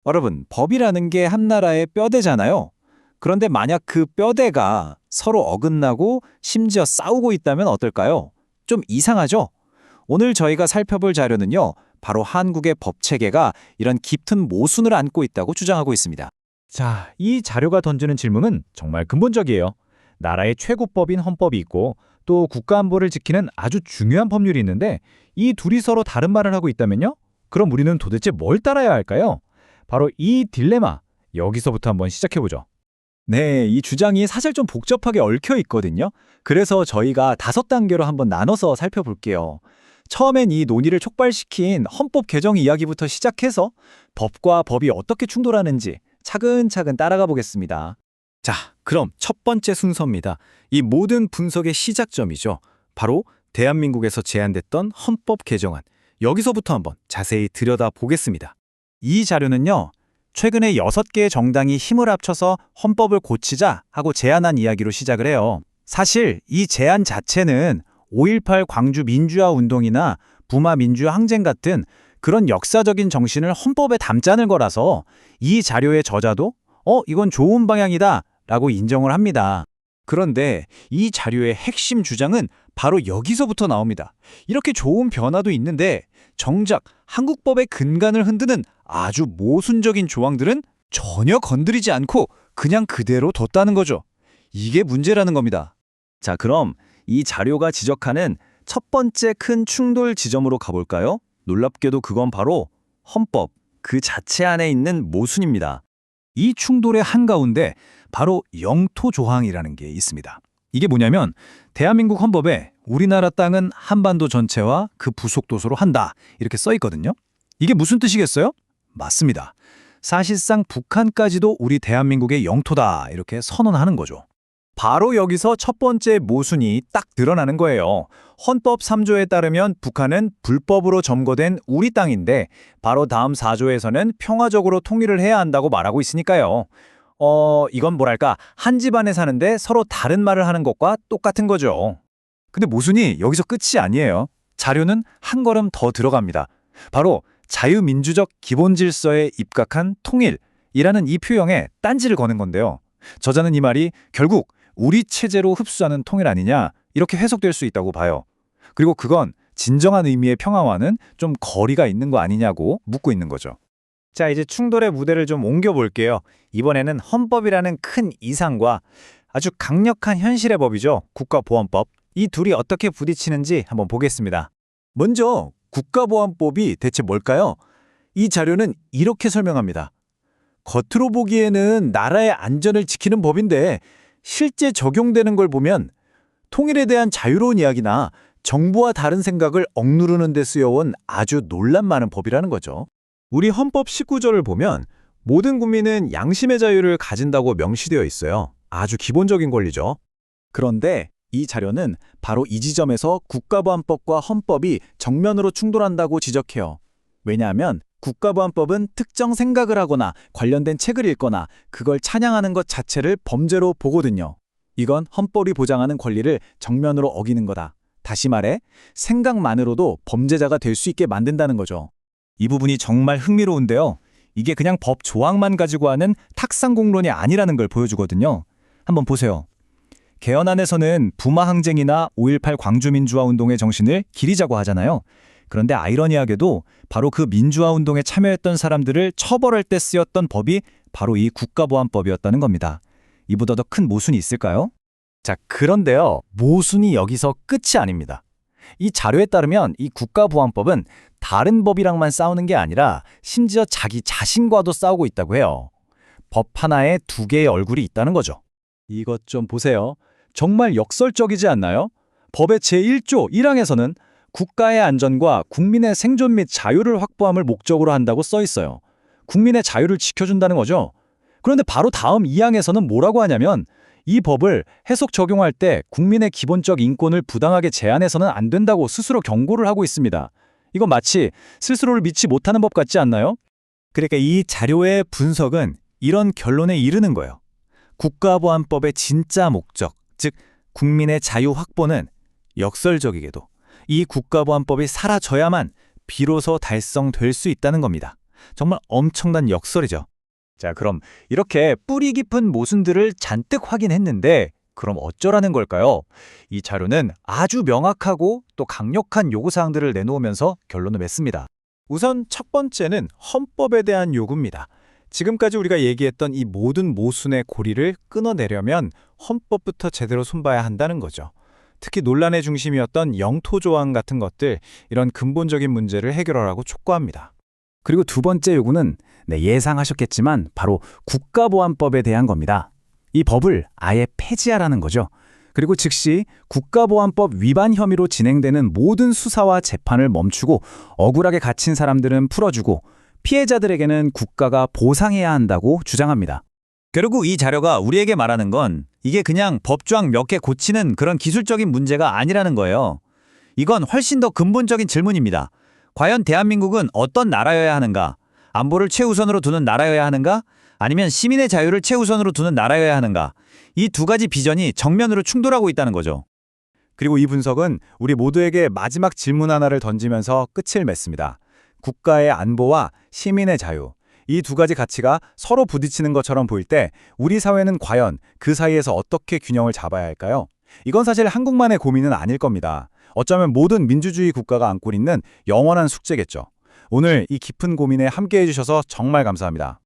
여러분, 법이라는 게 한 나라의 뼈대잖아요. 그런데 만약 그 뼈대가 서로 어긋나고 심지어 싸우고 있다면 어떨까요? 좀 이상하죠? 오늘 저희가 살펴볼 자료는요, 바로 한국의 법 체계가 이런 깊은 모순을 안고 있다고 주장하고 있습니다. 자, 이 자료가 던지는 질문은 정말 근본적이에요. 나라의 최고법인 헌법이 있고 또 국가 안보를 지키는 아주 중요한 법률이 있는데 이 둘이 서로 다른 말을 하고 있다면요? 그럼 우리는 도대체 뭘 따라야 할까요? 바로 이 딜레마, 여기서부터 한번 시작해보죠. 네, 이 주장이 사실 좀 복잡하게 얽혀 있거든요. 그래서 저희가 5단계로 한번 나눠서 살펴볼게요. 처음엔 이 논의를 촉발시킨 헌법 개정 이야기부터 시작해서 법과 법이 어떻게 충돌하는지 차근차근 따라가 보겠습니다. 자, 그럼 첫 번째 순서입니다. 이 모든 분석의 시작점이죠. 바로 대한민국에서 제안됐던 헌법 개정안. 여기서부터 한번 자세히 들여다보겠습니다. 이 자료는요, 최근에 6개의 정당이 힘을 합쳐서 헌법을 고치자 하고 제안한 이야기로 시작을 해요. 사실 이 제안 자체는 5.18 광주 민주화 운동이나 부마 민주화 항쟁 같은 그런 역사적인 정신을 헌법에 담자는 거라서 이 자료의 저자도 이건 좋은 방향이다 라고 인정을 합니다. 그런데 이 자료의 핵심 주장은 바로 여기서부터 나옵니다. 이렇게 좋은 변화도 있는데 정작 한국법의 근간을 흔드는 아주 모순적인 조항들은 전혀 건드리지 않고 그냥 그대로 뒀다는 거죠. 이게 문제라는 겁니다. 자, 그럼 이 자료가 지적하는 첫 번째 큰 충돌 지점으로 가볼까요? 놀랍게도 그건 바로 헌법 그 자체 안에 있는 모순입니다. 이 충돌의 한가운데 바로 영토 조항이라는 게 있습니다. 이게 뭐냐면 대한민국 헌법에 우리나라 땅은 한반도 전체와 그 부속 도서로 한다 이렇게 써 있거든요. 이게 무슨 뜻이겠어요? 맞습니다. 사실상 북한까지도 우리 대한민국의 영토다 이렇게 선언하는 거죠. 바로 여기서 첫 번째 모순이 딱 드러나는 거예요. 헌법 3조에 따르면 북한은 불법으로 점거된 우리 땅인데 바로 다음 4조에서는 평화적으로 통일을 해야 한다고 말하고 있으니까요. 이건 뭐랄까 한 집안에 사는데 서로 다른 말을 하는 것과 똑같은 거죠. 근데 모순이 여기서 끝이 아니에요. 자료는 한 걸음 더 들어갑니다. 바로 자유민주적 기본질서에 입각한 통일이라는 이 표현에 딴지를 거는 건데요. 저자는 이 말이 결국 우리 체제로 흡수하는 통일 아니냐 이렇게 해석될 수 있다고 봐요. 그리고 그건 진정한 의미의 평화와는 좀 거리가 있는 거 아니냐고 묻고 있는 거죠. 자, 이제 충돌의 무대를 좀 옮겨볼게요. 이번에는 헌법이라는 큰 이상과 아주 강력한 현실의 법이죠. 국가보안법. 이 둘이 어떻게 부딪히는지 한번 보겠습니다. 먼저 국가보안법이 대체 뭘까요? 이 자료는 이렇게 설명합니다. 겉으로 보기에는 나라의 안전을 지키는 법인데 실제 적용되는 걸 보면 통일에 대한 자유로운 이야기나 정부와 다른 생각을 억누르는 데 쓰여온 아주 논란 많은 법이라는 거죠. 우리 헌법 19조를 보면 모든 국민은 양심의 자유를 가진다고 명시되어 있어요. 아주 기본적인 권리죠. 그런데 이 자료는 바로 이 지점에서 국가보안법과 헌법이 정면으로 충돌한다고 지적해요. 왜냐하면 국가보안법은 특정 생각을 하거나 관련된 책을 읽거나 그걸 찬양하는 것 자체를 범죄로 보거든요. 이건 헌법이 보장하는 권리를 정면으로 어기는 거다. 다시 말해 생각만으로도 범죄자가 될 수 있게 만든다는 거죠. 이 부분이 정말 흥미로운데요. 이게 그냥 법 조항만 가지고 하는 탁상공론이 아니라는 걸 보여주거든요. 한번 보세요. 개헌안에서는 부마 항쟁이나 5.18 광주민주화 운동의 정신을 기리자고 하잖아요. 그런데 아이러니하게도 바로 그 민주화 운동에 참여했던 사람들을 처벌할 때 쓰였던 법이 바로 이 국가보안법이었다는 겁니다. 이보다 더 큰 모순이 있을까요? 자, 그런데요. 모순이 여기서 끝이 아닙니다. 이 자료에 따르면 이 국가보안법은 다른 법이랑만 싸우는 게 아니라 심지어 자기 자신과도 싸우고 있다고 해요. 법 하나에 두 개의 얼굴이 있다는 거죠. 이것 좀 보세요. 정말 역설적이지 않나요? 법의 제1조 1항에서는 국가의 안전과 국민의 생존 및 자유를 확보함을 목적으로 한다고 써 있어요. 국민의 자유를 지켜준다는 거죠. 그런데 바로 다음 2항에서는 뭐라고 하냐면 이 법을 해석 적용할 때 국민의 기본적 인권을 부당하게 제한해서는 안 된다고 스스로 경고를 하고 있습니다. 이건 마치 스스로를 믿지 못하는 법 같지 않나요? 그러니까 이 자료의 분석은 이런 결론에 이르는 거예요. 국가보안법의 진짜 목적, 즉 국민의 자유 확보는 역설적이게도 이 국가보안법이 사라져야만 비로소 달성될 수 있다는 겁니다. 정말 엄청난 역설이죠. 자, 그럼 이렇게 뿌리 깊은 모순들을 잔뜩 확인했는데 그럼 어쩌라는 걸까요? 이 자료는 아주 명확하고 또 강력한 요구사항들을 내놓으면서 결론을 맺습니다. 우선 첫 번째는 헌법에 대한 요구입니다. 지금까지 우리가 얘기했던 이 모든 모순의 고리를 끊어내려면 헌법부터 제대로 손봐야 한다는 거죠. 특히 논란의 중심이었던 영토조항 같은 것들, 이런 근본적인 문제를 해결하라고 촉구합니다. 그리고 두 번째 요구는 예상하셨겠지만 바로 국가보안법에 대한 겁니다. 이 법을 아예 폐지하라는 거죠. 그리고 즉시 국가보안법 위반 혐의로 진행되는 모든 수사와 재판을 멈추고 억울하게 갇힌 사람들은 풀어주고 피해자들에게는 국가가 보상해야 한다고 주장합니다. 결국 이 자료가 우리에게 말하는 건 이게 그냥 법조항 몇 개 고치는 그런 기술적인 문제가 아니라는 거예요. 이건 훨씬 더 근본적인 질문입니다. 과연 대한민국은 어떤 나라여야 하는가? 안보를 최우선으로 두는 나라여야 하는가? 아니면 시민의 자유를 최우선으로 두는 나라여야 하는가? 이 두 가지 비전이 정면으로 충돌하고 있다는 거죠. 그리고 이 분석은 우리 모두에게 마지막 질문 하나를 던지면서 끝을 맺습니다. 국가의 안보와 시민의 자유. 이 두 가지 가치가 서로 부딪히는 것처럼 보일 때 우리 사회는 과연 그 사이에서 어떻게 균형을 잡아야 할까요? 이건 사실 한국만의 고민은 아닐 겁니다. 어쩌면 모든 민주주의 국가가 안고 있는 영원한 숙제겠죠. 오늘 이 깊은 고민에 함께해 주셔서 정말 감사합니다.